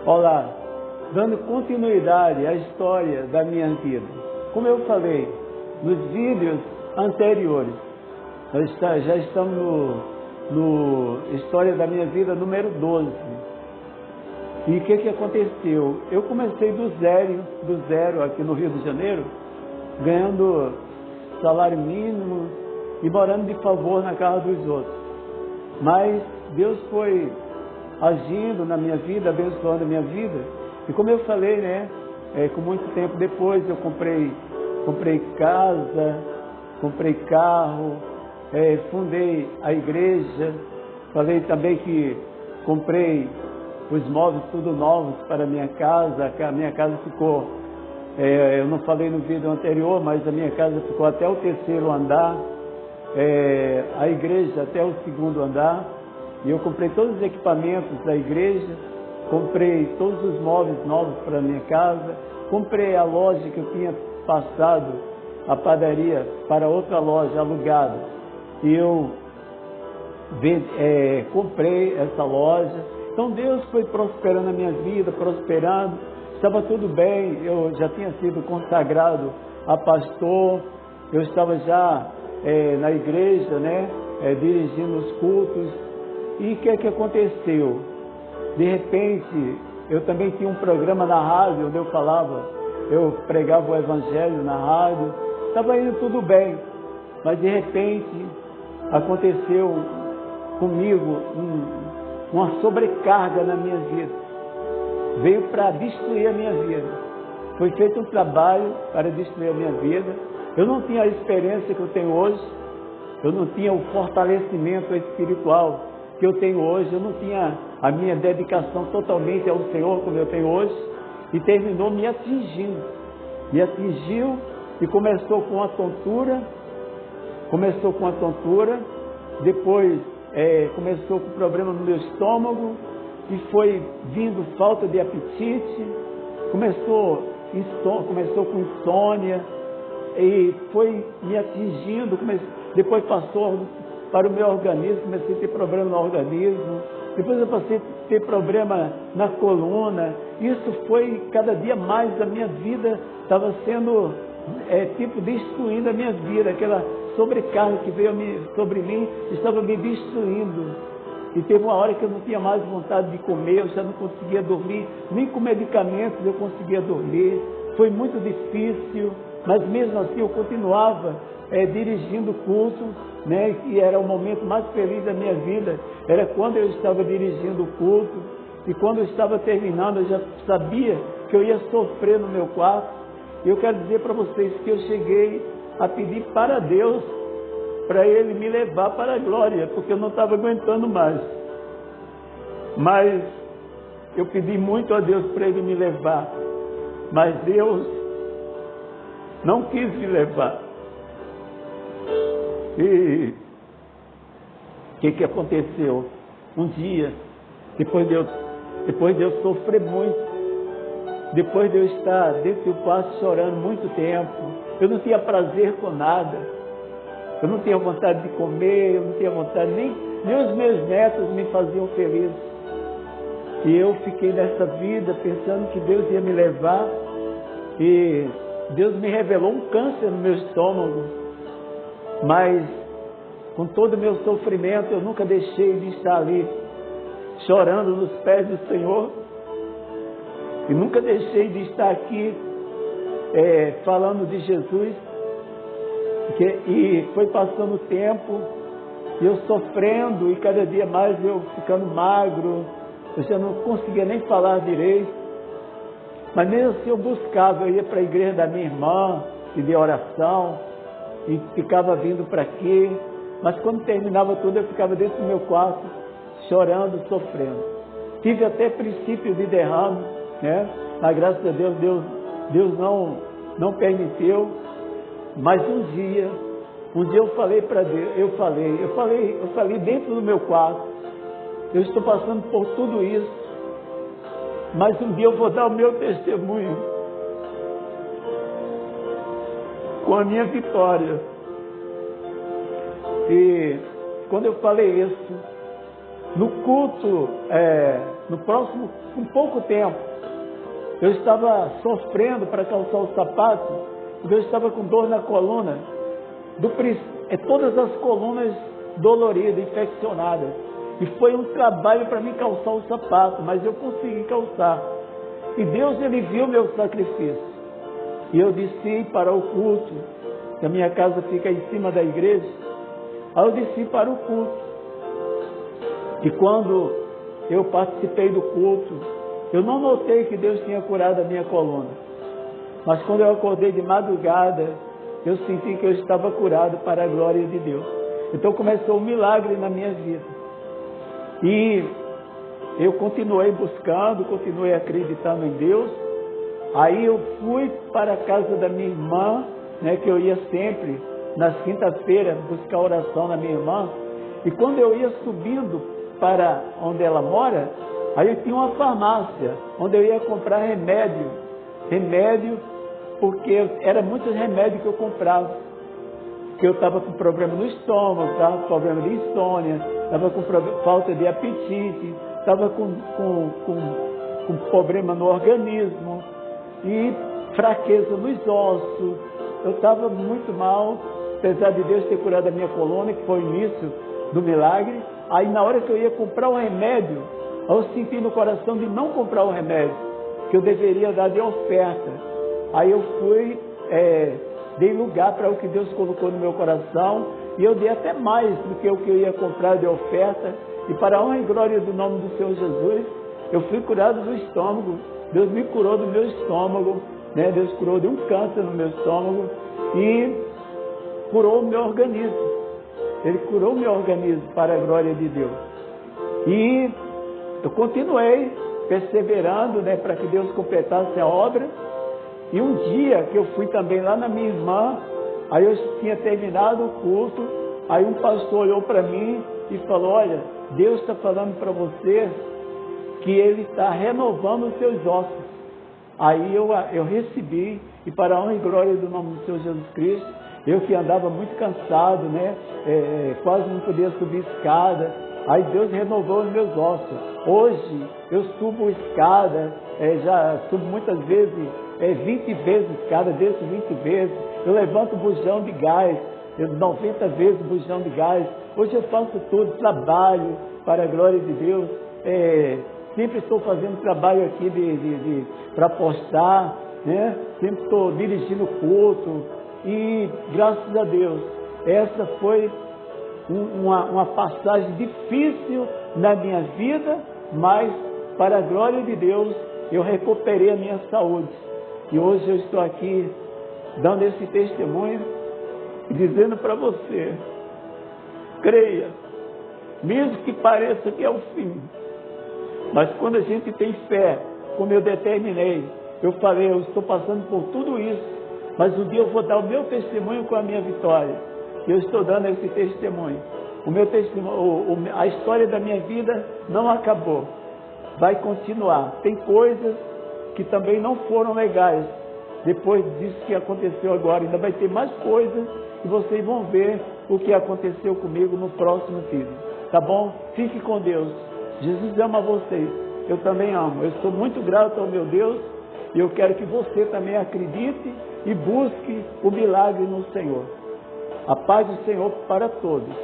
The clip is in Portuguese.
Olá, dando continuidade à história da minha vida. Como eu falei nos vídeos anteriores, nós já estamos no História da Minha Vida número 12. E o que aconteceu? Eu comecei do zero aqui no Rio de Janeiro, ganhando salário mínimo e morando de favor na casa dos outros. Mas Deus foi agindo na minha vida, abençoando a minha vida. E como eu falei, né, com muito tempo depois eu comprei casa, comprei carro, fundei a igreja. Falei também que comprei os móveis tudo novos para a minha casa. A minha casa ficou, eu não falei no vídeo anterior, mas a minha casa ficou até o 3º andar, a igreja até o 2º andar. E eu comprei todos os equipamentos da igreja, comprei todos os móveis novos para a minha casa, comprei a loja que eu tinha passado, a padaria, para outra loja alugada. E eu comprei essa loja. Então Deus foi prosperando a minha vida, prosperando, estava tudo bem. Eu já tinha sido consagrado a pastor, eu estava já na igreja, né, dirigindo os cultos. E o que aconteceu? De repente, eu também tinha um programa na rádio, onde eu pregava o evangelho na rádio, estava indo tudo bem, mas de repente aconteceu comigo uma sobrecarga na minha vida, veio para destruir a minha vida. Foi feito um trabalho para destruir a minha vida. Eu não tinha a experiência que eu tenho hoje, eu não tinha o fortalecimento espiritual que eu tenho hoje, eu não tinha a minha dedicação totalmente ao Senhor como eu tenho hoje, e terminou me atingiu e começou com a tontura, depois começou com problema no meu estômago, e foi vindo falta de apetite, começou com insônia, e foi me atingindo, depois passou para o meu organismo, comecei a ter problema no organismo, depois eu passei a ter problema na coluna. Isso foi cada dia mais, a minha vida estava sendo destruindo a minha vida, aquela sobrecarga que veio sobre mim estava me destruindo. E teve uma hora que eu não tinha mais vontade de comer, eu já não conseguia dormir, nem com medicamentos eu conseguia dormir. Foi muito difícil, mas mesmo assim eu continuava dirigindo o culto, né, que era o momento mais feliz da minha vida, era quando eu estava dirigindo o culto, e quando eu estava terminando, eu já sabia que eu ia sofrer no meu quarto. E eu quero dizer para vocês que eu cheguei a pedir para Deus, para Ele me levar para a glória, porque eu não estava aguentando mais. Mas eu pedi muito a Deus para Ele me levar, mas Deus não quis me levar. E o que aconteceu? Um dia, depois de eu sofrer muito, depois de eu estar dentro do quarto chorando muito tempo, eu não tinha prazer com nada, eu não tinha vontade de comer, eu não tinha vontade, nem os meus netos me faziam feliz. E eu fiquei nessa vida pensando que Deus ia me levar, e Deus me revelou um câncer no meu estômago. Mas com todo o meu sofrimento, eu nunca deixei de estar ali, chorando nos pés do Senhor, e nunca deixei de estar aqui falando de Jesus. E foi passando o tempo, e eu sofrendo, e cada dia mais eu ficando magro, eu já não conseguia nem falar direito. Mas mesmo assim eu buscava, eu ia para a igreja da minha irmã, pedia oração, e ficava vindo para aqui, mas quando terminava tudo eu ficava dentro do meu quarto, chorando, sofrendo. Tive até princípio de derrame, né? Mas graças a Deus, Deus não permitiu. Mas um dia eu falei para Deus, eu falei dentro do meu quarto, eu estou passando por tudo isso, mas um dia eu vou dar o meu testemunho com a minha vitória. E quando eu falei isso, No culto, com pouco tempo, eu estava sofrendo para calçar o sapato, porque eu estava com dor na coluna, todas as colunas doloridas, infeccionadas. E foi um trabalho para mim calçar o sapato, mas eu consegui calçar. E Deus, Ele viu meu sacrifício. E eu desci para o culto, que a minha casa fica em cima da igreja. Aí eu desci para o culto. E quando eu participei do culto, eu não notei que Deus tinha curado a minha coluna. Mas quando eu acordei de madrugada, eu senti que eu estava curado para a glória de Deus. Então começou um milagre na minha vida. E eu continuei buscando, continuei acreditando em Deus. Aí eu fui para a casa da minha irmã, que eu ia sempre, nas quintas-feiras, buscar oração na minha irmã. E quando eu ia subindo para onde ela mora, aí tinha uma farmácia, onde eu ia comprar remédio, porque era muitos remédios que eu comprava, porque eu estava com problema no estômago, estava com problema de insônia, estava com falta de apetite, estava com problema no organismo e fraqueza nos ossos. Eu estava muito mal, apesar de Deus ter curado a minha coluna, que foi o início do milagre. Aí na hora que eu ia comprar o remédio, eu senti no coração de não comprar o remédio, que eu deveria dar de oferta. Aí eu fui, dei lugar para o que Deus colocou no meu coração, e eu dei até mais do que o que eu ia comprar de oferta. E para a honra e glória do nome do Senhor Jesus, eu fui curado do estômago. Deus me curou do meu estômago, Deus curou de um câncer no meu estômago e curou o meu organismo. Ele curou o meu organismo para a glória de Deus. E eu continuei perseverando, para que Deus completasse a obra. E um dia que eu fui também lá na minha irmã, aí eu tinha terminado o culto, aí um pastor olhou para mim e falou: olha, Deus está falando para você que Ele está renovando os seus ossos. Aí eu recebi, e para a honra e glória do nome do Senhor Jesus Cristo, eu que andava muito cansado, quase não podia subir escada, aí Deus renovou os meus ossos. Hoje eu subo escada, já subo muitas vezes, 20 vezes escada, desço 20 vezes, eu levanto bujão de gás, 90 vezes bujão de gás. Hoje eu faço tudo, trabalho para a glória de Deus, sempre estou fazendo trabalho aqui para postar, sempre estou dirigindo culto, e graças a Deus, essa foi uma passagem difícil na minha vida, mas para a glória de Deus, eu recuperei a minha saúde. E hoje eu estou aqui dando esse testemunho e dizendo para você: creia, mesmo que pareça que é o fim, mas quando a gente tem fé, como eu determinei, eu falei, eu estou passando por tudo isso, mas um dia eu vou dar o meu testemunho com a minha vitória. Eu estou dando esse testemunho. O meu testemunho, a história da minha vida não acabou, vai continuar. Tem coisas que também não foram legais. Depois disso que aconteceu agora, ainda vai ter mais coisas e vocês vão ver o que aconteceu comigo no próximo vídeo. Tá bom? Fique com Deus. Jesus ama vocês. Eu também amo. Eu sou muito grato ao meu Deus e eu quero que você também acredite e busque o milagre no Senhor. A paz do Senhor para todos.